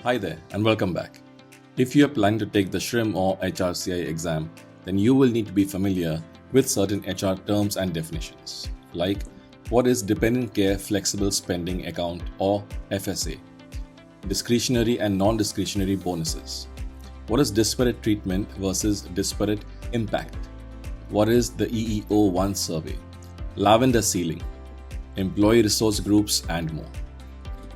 Hi there and welcome back. If you are planning to take the SHRM or HRCI exam, then you will need to be familiar with certain HR terms and definitions, like what is Dependent Care Flexible Spending Account or FSA, discretionary and non-discretionary bonuses, what is disparate treatment versus disparate impact, what is the EEO-1 Survey, Lavender Ceiling, employee resource groups and more.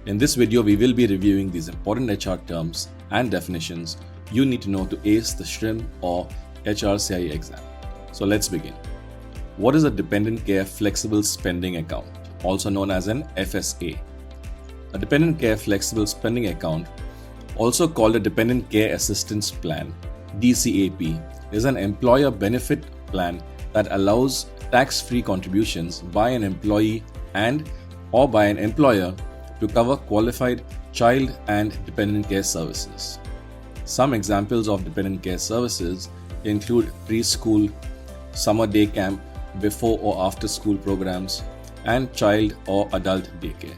In this video, we will be reviewing these important HR terms and definitions you need to know to ace the SHRM or HRCI exam. So let's begin. What is a Dependent Care Flexible Spending Account, also known as an FSA? A Dependent Care Flexible Spending Account, also called a Dependent Care Assistance Plan, DCAP, is an employer benefit plan that allows tax-free contributions by an employee and/or by an employer to cover qualified child and dependent care services. Some examples of dependent care services include preschool, summer day camp, before or after school programs, and child or adult daycare.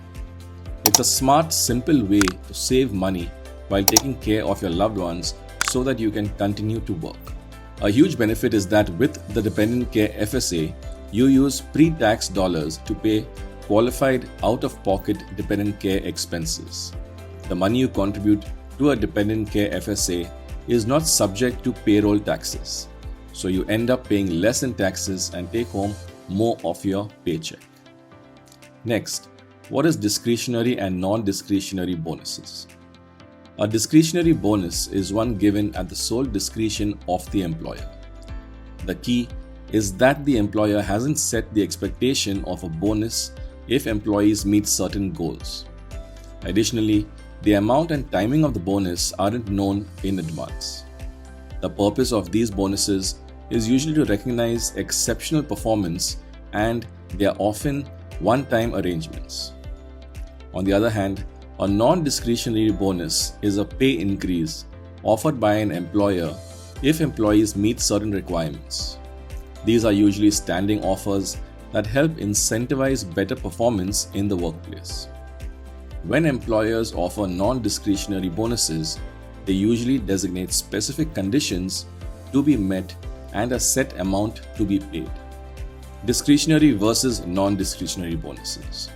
It's a smart, simple way to save money while taking care of your loved ones so that you can continue to work. A huge benefit is that with the Dependent Care FSA, you use pre-tax dollars to pay qualified out-of-pocket dependent care expenses. The money you contribute to a dependent care FSA is not subject to payroll taxes, so you end up paying less in taxes and take home more of your paycheck. Next, what is discretionary and non-discretionary bonuses? A discretionary bonus is one given at the sole discretion of the employer. The key is that the employer hasn't set the expectation of a bonus if employees meet certain goals. Additionally, the amount and timing of the bonus aren't known in advance. The purpose of these bonuses is usually to recognize exceptional performance, and they are often one-time arrangements. On the other hand, a non-discretionary bonus is a pay increase offered by an employer if employees meet certain requirements. These are usually standing offers that help incentivize better performance in the workplace. When employers offer non-discretionary bonuses, they usually designate specific conditions to be met and a set amount to be paid. Discretionary versus non-discretionary bonuses.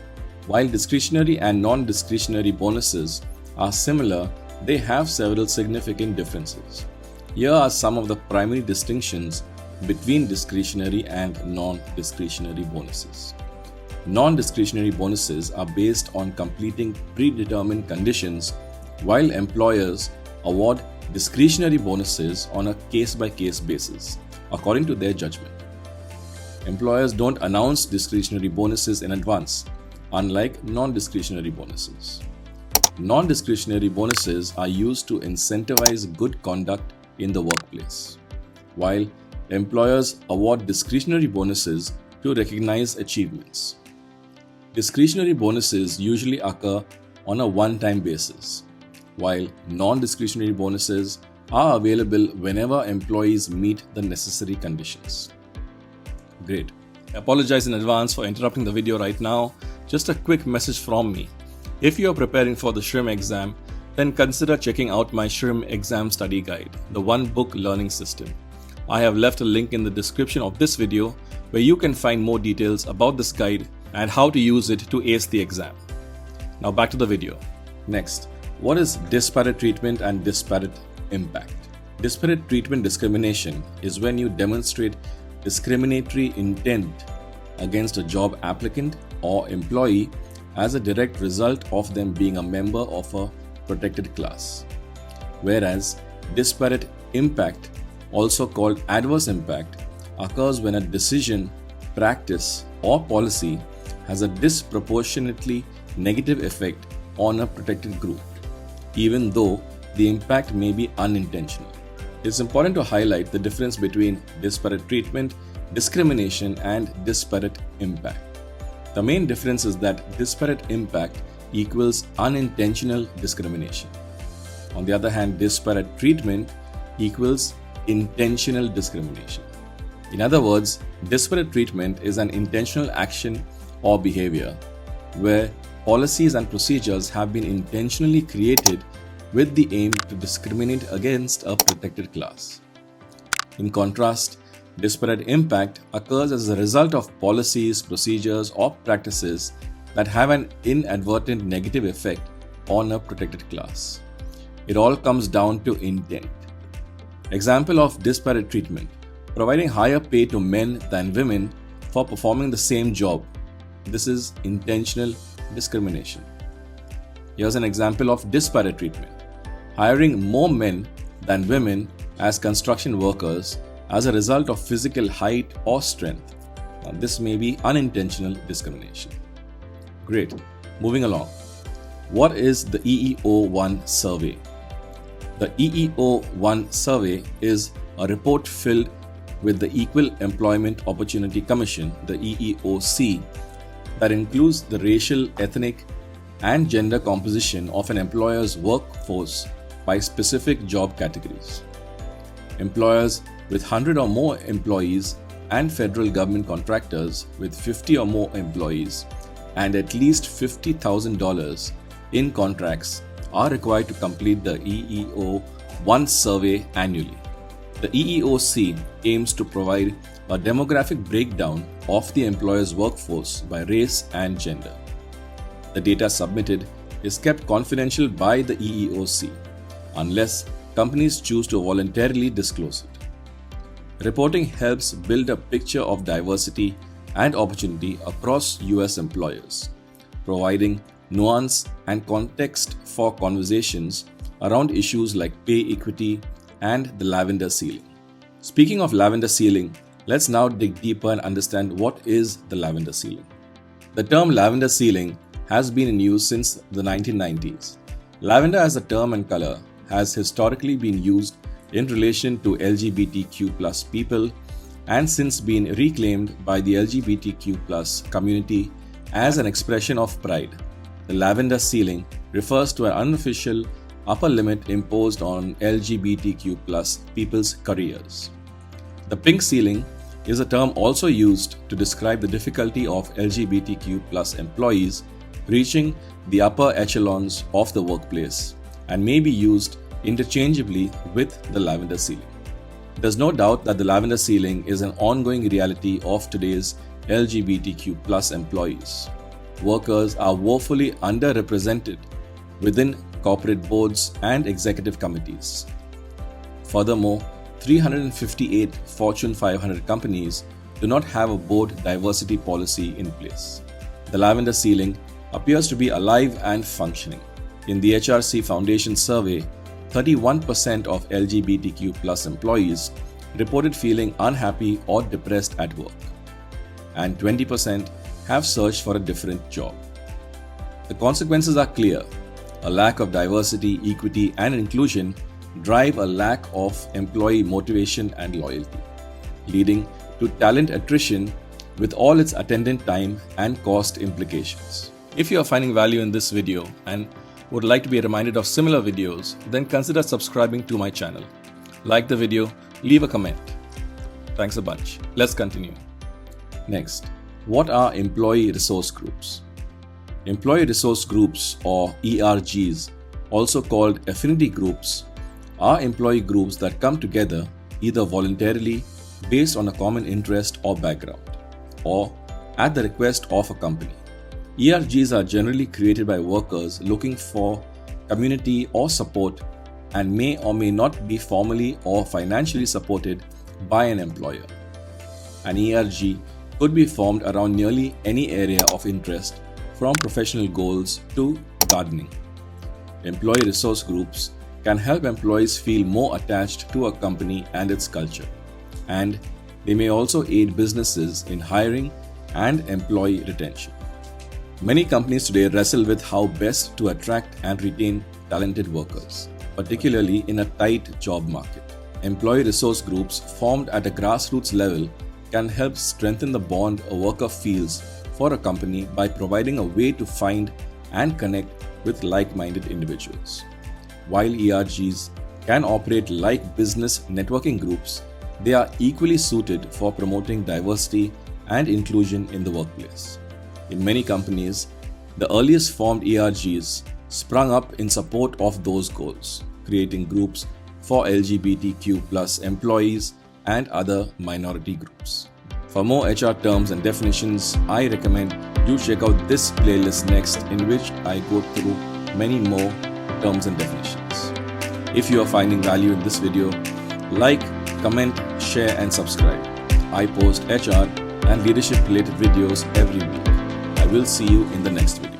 While discretionary and non-discretionary bonuses are similar, they have several significant differences. Here are some of the primary distinctions between discretionary and non-discretionary bonuses. Non-discretionary bonuses are based on completing predetermined conditions, while employers award discretionary bonuses on a case-by-case basis, according to their judgment. Employers don't announce discretionary bonuses in advance, unlike non-discretionary bonuses. Non-discretionary bonuses are used to incentivize good conduct in the workplace, while employers award discretionary bonuses to recognize achievements. Discretionary bonuses usually occur on a one-time basis, while non-discretionary bonuses are available whenever employees meet the necessary conditions. Great. I apologize in advance for interrupting the video right now. Just a quick message from me. If you are preparing for the SHRM exam, then consider checking out my SHRM exam study guide, the one-book learning system. I have left a link in the description of this video where you can find more details about this guide and how to use it to ace the exam. Now back to the video. Next, what is disparate treatment and disparate impact? Disparate treatment discrimination is when you demonstrate discriminatory intent against a job applicant or employee as a direct result of them being a member of a protected class. Whereas disparate impact, also called adverse impact, occurs when a decision, practice, or policy has a disproportionately negative effect on a protected group, even though the impact may be unintentional. It's important to highlight the difference between disparate treatment, discrimination, and disparate impact. The main difference is that disparate impact equals unintentional discrimination. On the other hand, disparate treatment equals intentional discrimination. In other words, disparate treatment is an intentional action or behavior where policies and procedures have been intentionally created with the aim to discriminate against a protected class. In contrast, disparate impact occurs as a result of policies, procedures, or practices that have an inadvertent negative effect on a protected class. It all comes down to intent. Example of disparate treatment: providing higher pay to men than women for performing the same job. This is intentional discrimination. Here's an example of disparate treatment: hiring more men than women as construction workers as a result of physical height or strength. Now, this may be unintentional discrimination. Great. Moving along. What is the EEO-1 Survey? The EEO-1 Survey is a report filled with the Equal Employment Opportunity Commission, the EEOC, that includes the racial, ethnic, and gender composition of an employer's workforce by specific job categories. Employers with 100 or more employees and federal government contractors with 50 or more employees and at least $50,000 in contracts are required to complete the EEO-1 survey annually. The EEOC aims to provide a demographic breakdown of the employer's workforce by race and gender. The data submitted is kept confidential by the EEOC unless companies choose to voluntarily disclose it. Reporting helps build a picture of diversity and opportunity across US employers, providing nuance and context for conversations around issues like pay equity and the Lavender Ceiling. Speaking of Lavender Ceiling, let's now dig deeper and understand what is the Lavender Ceiling. The term Lavender Ceiling has been in use since the 1990s. Lavender as a term and color has historically been used in relation to LGBTQ+ people and since been reclaimed by the LGBTQ+ community as an expression of pride. The Lavender Ceiling refers to an unofficial upper limit imposed on LGBTQ+ people's careers. The Pink Ceiling is a term also used to describe the difficulty of LGBTQ+ employees reaching the upper echelons of the workplace and may be used interchangeably with the Lavender Ceiling. There's no doubt that the Lavender Ceiling is an ongoing reality of today's LGBTQ+ employees. Workers are woefully underrepresented within corporate boards and executive committees. Furthermore, 358 Fortune 500 companies do not have a board diversity policy in place. The Lavender Ceiling appears to be alive and functioning. In the HRC Foundation survey, 31% of LGBTQ+ employees reported feeling unhappy or depressed at work, and 20% have searched for a different job. The consequences are clear. A lack of diversity, equity, and inclusion drive a lack of employee motivation and loyalty, leading to talent attrition with all its attendant time and cost implications. If you are finding value in this video and would like to be reminded of similar videos, then consider subscribing to my channel. Like the video, leave a comment. Thanks a bunch. Let's continue. Next, what are employee resource groups? Employee resource groups, or ERGs, also called affinity groups, are employee groups that come together either voluntarily based on a common interest or background, or at the request of a company. ERGs are generally created by workers looking for community or support and may or may not be formally or financially supported by an employer. An ERG could be formed around nearly any area of interest, from professional goals to gardening. Employee resource groups can help employees feel more attached to a company and its culture, and they may also aid businesses in hiring and employee retention. Many companies today wrestle with how best to attract and retain talented workers, particularly in a tight job market. Employee resource groups formed at a grassroots level can help strengthen the bond a worker feels for a company by providing a way to find and connect with like-minded individuals. While ERGs can operate like business networking groups, they are equally suited for promoting diversity and inclusion in the workplace. In many companies, the earliest formed ERGs sprung up in support of those goals, creating groups for LGBTQ+ employees and other minority groups. For more HR terms and definitions, I recommend you check out this playlist next, in which I go through many more terms and definitions. If you are finding value in this video, like, comment, share and subscribe. I post HR and leadership related videos every week. I will see you in the next video.